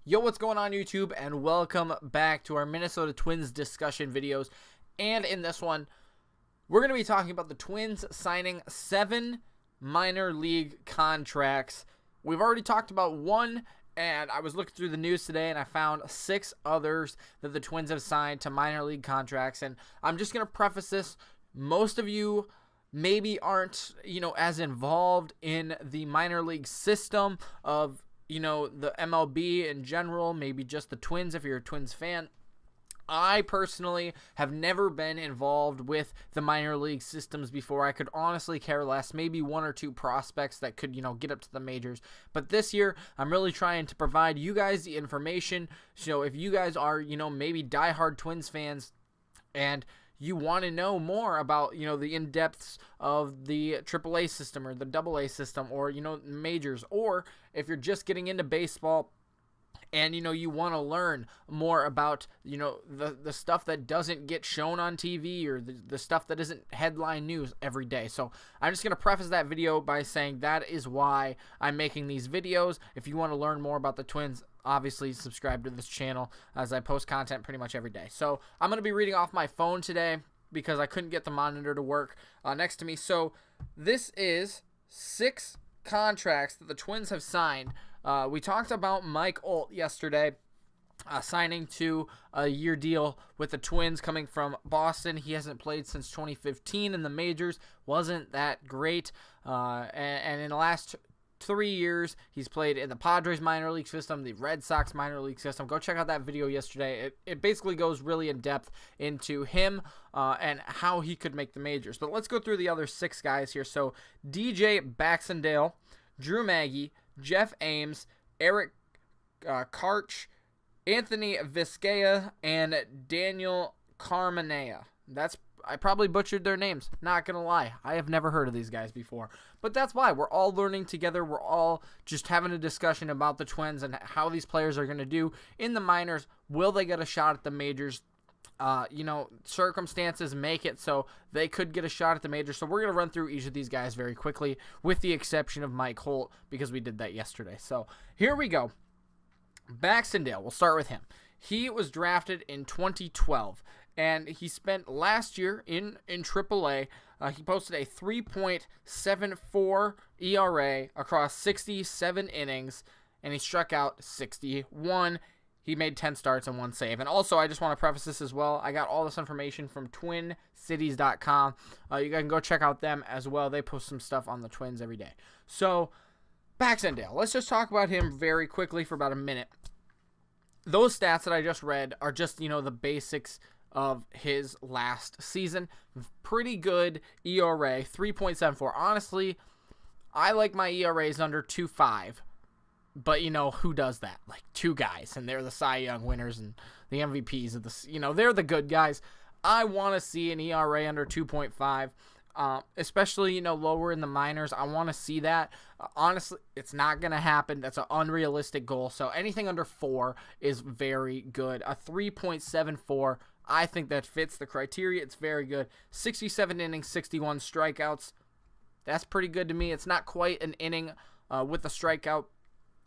Yo, what's going on YouTube, and welcome back to our Minnesota Twins discussion videos. And in this one, we're going to be talking about the Twins signing 7 minor league contracts. We've already talked about one, and I was looking through the news today and I found 6 others that the Twins have signed to minor league contracts. And I'm just going to preface this. Most of you maybe aren't, as involved in the minor league system of the MLB in general, maybe just the Twins if you're a Twins fan. I personally have never been involved with the minor league systems before. I could honestly care less. Maybe 1 or 2 prospects that could, get up to the majors. But this year, I'm really trying to provide you guys the information. So if you guys are, maybe diehard Twins fans and you want to know more about, the in-depths of the AAA system or the AA system or, majors, or if you're just getting into baseball and, you want to learn more about, the stuff that doesn't get shown on TV or the stuff that isn't headline news every day. So I'm just going to preface that video by saying that is why I'm making these videos. If you want to learn more about the Twins, obviously subscribe to this channel as I post content pretty much every day. So I'm going to be reading off my phone today because I couldn't get the monitor to work next to me. So this is 6 contracts that the Twins have signed. We talked about Mike Olt yesterday, signing to a year deal with the Twins coming from Boston. He hasn't played since 2015 in the majors. Wasn't that great. And in the last 3 years, he's played in the Padres minor league system, the Red Sox minor league system. Go check out that video yesterday. It basically goes really in depth into him and how he could make the majors. But let's go through the other 6 guys here. So DJ Baxendale, Drew Maggie, Jeff Eames, Eric Karch, Anthony Vizcaya, and Daniel Carmanea. I probably butchered their names. Not going to lie. I have never heard of these guys before. But that's why. We're all learning together. We're all just having a discussion about the Twins and how these players are going to do in the minors. Will they get a shot at the majors? Circumstances make it so they could get a shot at the majors. So we're going to run through each of these guys very quickly, with the exception of Mike Holt, because we did that yesterday. So here we go. Baxendale, we'll start with him. He was drafted in 2012, and he spent last year in AAA. He posted a 3.74 ERA across 67 innings, and he struck out 61. He made 10 starts and 1 save. And also, I just want to preface this as well. I got all this information from twincities.com. You guys can go check out them as well. They post some stuff on the Twins every day. So, Baxendale, let's just talk about him very quickly for about a minute. Those stats that I just read are just, the basics of his last season. Pretty good ERA, 3.74. Honestly, I like my ERAs under 2.5. But, who does that? Like 2 guys, and they're the Cy Young winners and the MVPs of the, they're the good guys. I want to see an ERA under 2.5, especially, lower in the minors. I want to see that. Honestly, it's not going to happen. That's an unrealistic goal. So anything under 4 is very good. A 3.74, I think that fits the criteria. It's very good. 67 innings, 61 strikeouts. That's pretty good to me. It's not quite an inning with a strikeout.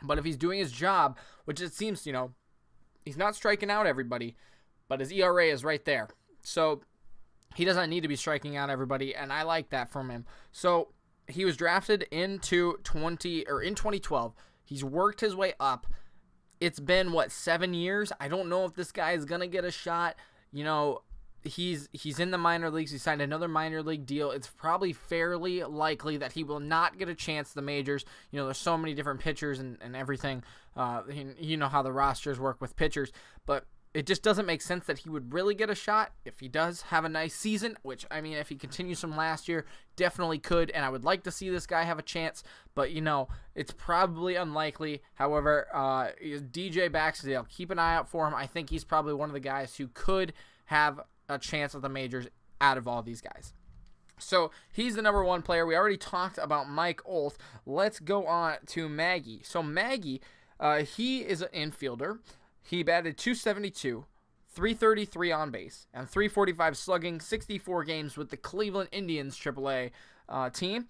But if he's doing his job, which it seems, he's not striking out everybody, but his ERA is right there. So he doesn't need to be striking out everybody, and I like that from him. So he was drafted in 2012. He's worked his way up. It's been, 7 years? I don't know if this guy is going to get a shot. He's in the minor leagues. He signed another minor league deal. It's probably fairly likely that he will not get a chance at the majors. There's so many different pitchers and everything. You know how the rosters work with pitchers. But it just doesn't make sense that he would really get a shot if he does have a nice season, which, if he continues from last year, definitely could. And I would like to see this guy have a chance. But, it's probably unlikely. However, DJ Baxendale, keep an eye out for him. I think he's probably one of the guys who could have a chance at the majors out of all these guys. So he's the number 1 player. We already talked about Mike Olt. Let's go on to Maggie. So Maggie, he is an infielder. He batted .272, .333 on base, and .345 slugging, 64 games with the Cleveland Indians AAA team.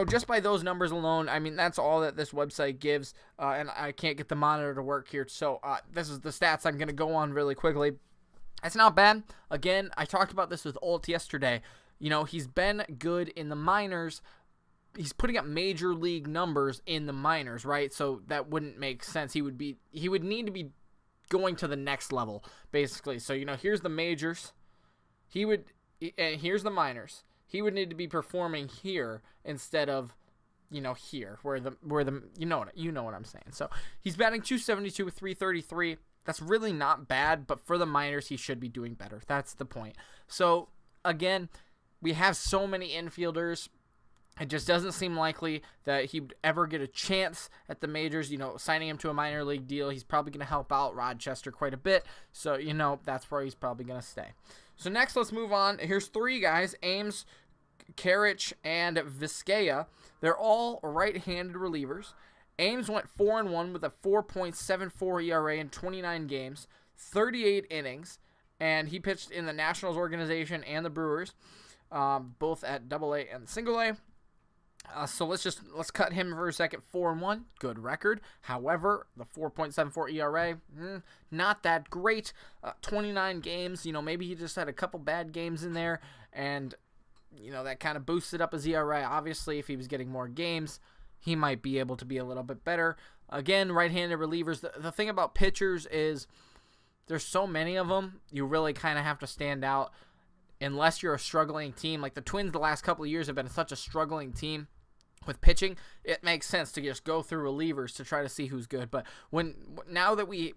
just by those numbers alone, I mean, that's all that this website gives, and I can't get the monitor to work here, so this is the stats I'm going to go on really quickly. It's not bad. Again, I talked about this with Alt yesterday. He's been good in the minors. He's putting up major league numbers in the minors, right? So that wouldn't make sense. He would need to be going to the next level, basically. So, here's the majors. And here's the minors. He would need to be performing here instead of, here, where the you know what I'm saying. So he's batting .272 with .333. That's really not bad, but for the minors, he should be doing better. That's the point. So again, we have so many infielders. It just doesn't seem likely that he'd ever get a chance at the majors. Signing him to a minor league deal, he's probably going to help out Rochester quite a bit. So, that's where he's probably going to stay. So next, let's move on. Here's three guys, Eames, Karch, and Vizcaya. They're all right-handed relievers. Eames went 4-1 with a 4.74 ERA in 29 games, 38 innings, and he pitched in the Nationals organization and the Brewers, both at AA and A. So let's cut him for a second. 4-1, good record. However, the 4.74 ERA, not that great. 29 games, maybe he just had a couple bad games in there, and that kind of boosted up his ERA. Obviously, if he was getting more games, he might be able to be a little bit better. Again, right-handed relievers. The thing about pitchers is there's so many of them. You really kind of have to stand out unless you're a struggling team. Like the Twins the last couple of years have been such a struggling team with pitching. It makes sense to just go through relievers to try to see who's good. But now that we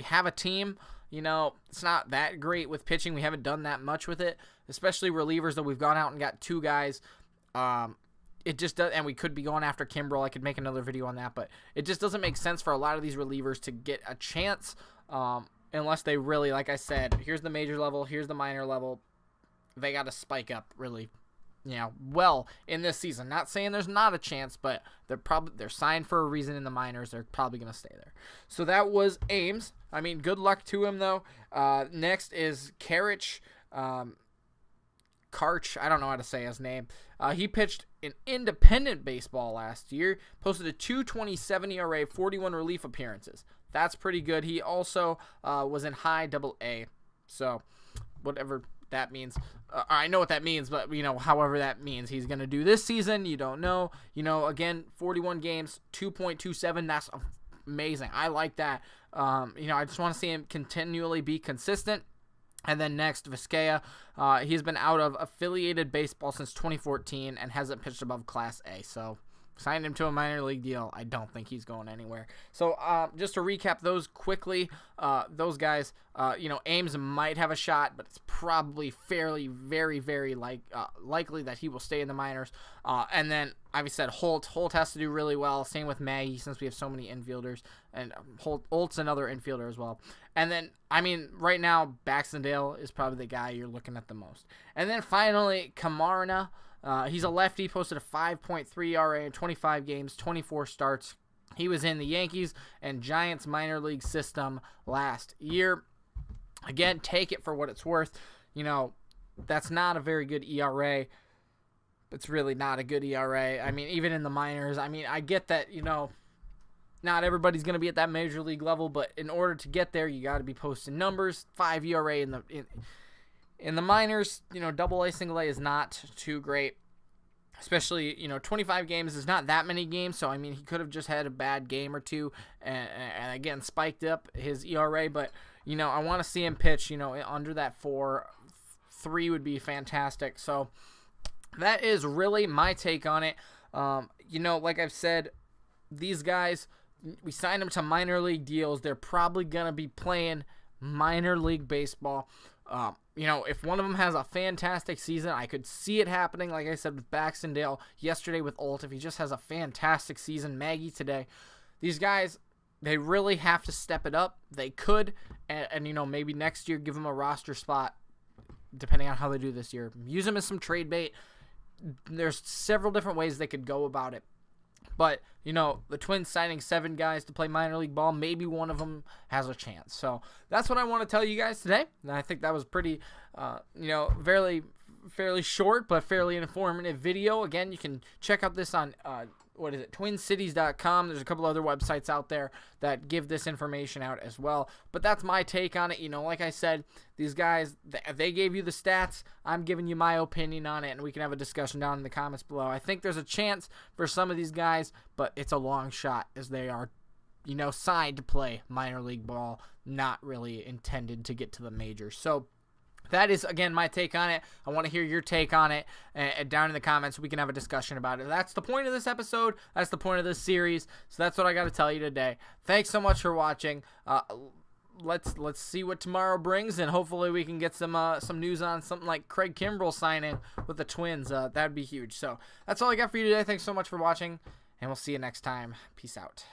have a team, it's not that great with pitching. We haven't done that much with it, especially relievers that we've gone out and got two guys. It just does, and we could be going after Kimbrel. I could make another video on that, but it just doesn't make sense for a lot of these relievers to get a chance unless they really, like I said, here's the major level, here's the minor level. They got to spike up really, well in this season. Not saying there's not a chance, but they're signed for a reason in the minors. They're probably going to stay there. So that was Eames. I mean, good luck to him though. Next is Karch. Karch, I don't know how to say his name. He pitched in independent baseball last year, posted a .227 ERA, 41 relief appearances. That's pretty good. He also was in high AA. So whatever that means. I know what that means, but, however that means he's going to do this season, you don't know. Again, 41 games, 2.27, that's amazing. I like that. I just want to see him continually be consistent. And then next, Vizcaya. He's been out of affiliated baseball since 2014 and hasn't pitched above Class A. So signed him to a minor league deal. I don't think he's going anywhere. So just to recap those quickly, those guys, Eames might have a shot, but it's probably fairly, very, very likely that he will stay in the minors. And then, I said Holt has to do really well. Same with Maggie, since we have so many infielders. And Holt's another infielder as well. And then, right now, Baxendale is probably the guy you're looking at the most. And then finally, Camarena. He's a lefty, posted a 5.3 ERA in 25 games, 24 starts. He was in the Yankees and Giants minor league system last year. Again, take it for what it's worth. That's not a very good ERA. It's really not a good ERA. Even in the minors, I get that, not everybody's going to be at that major league level, but in order to get there, you got to be posting numbers. 5 ERA in the minors, AA, single A is not too great. Especially, 25 games is not that many games. So, he could have just had a bad game or two and again, spiked up his ERA. But, I want to see him pitch, under that 4. 3 would be fantastic. So, that is really my take on it. Like I've said, these guys, we signed them to minor league deals. They're probably going to be playing minor league baseball. If one of them has a fantastic season, I could see it happening, like I said, with Baxendale yesterday with Alt. If he just has a fantastic season, Maggie today. These guys, they really have to step it up. They could, and maybe next year give them a roster spot, depending on how they do this year. Use them as some trade bait. There's several different ways they could go about it. But, the Twins signing 7 guys to play minor league ball, maybe one of them has a chance. So that's what I want to tell you guys today. And I think that was pretty, very, fairly short but fairly informative video. Again, you can check out this on what is it, twincities.com. There's a couple other websites out there that give this information out as well. But that's my take on it. You know, like I said, these guys, they gave you the stats. I'm giving you my opinion on it, and we can have a discussion down in the comments below. I think there's a chance for some of these guys, but it's a long shot as they are, you know, signed to play minor league ball, not really intended to get to the majors. So that is, again, my take on it. I want to hear your take on it down in the comments. We can have a discussion about it. That's the point of this episode. That's the point of this series. So that's what I got to tell you today. Thanks so much for watching. Let's see what tomorrow brings, and hopefully we can get some news on something like Craig Kimbrell signing with the Twins. That'd be huge. So that's all I got for you today. Thanks so much for watching, and we'll see you next time. Peace out.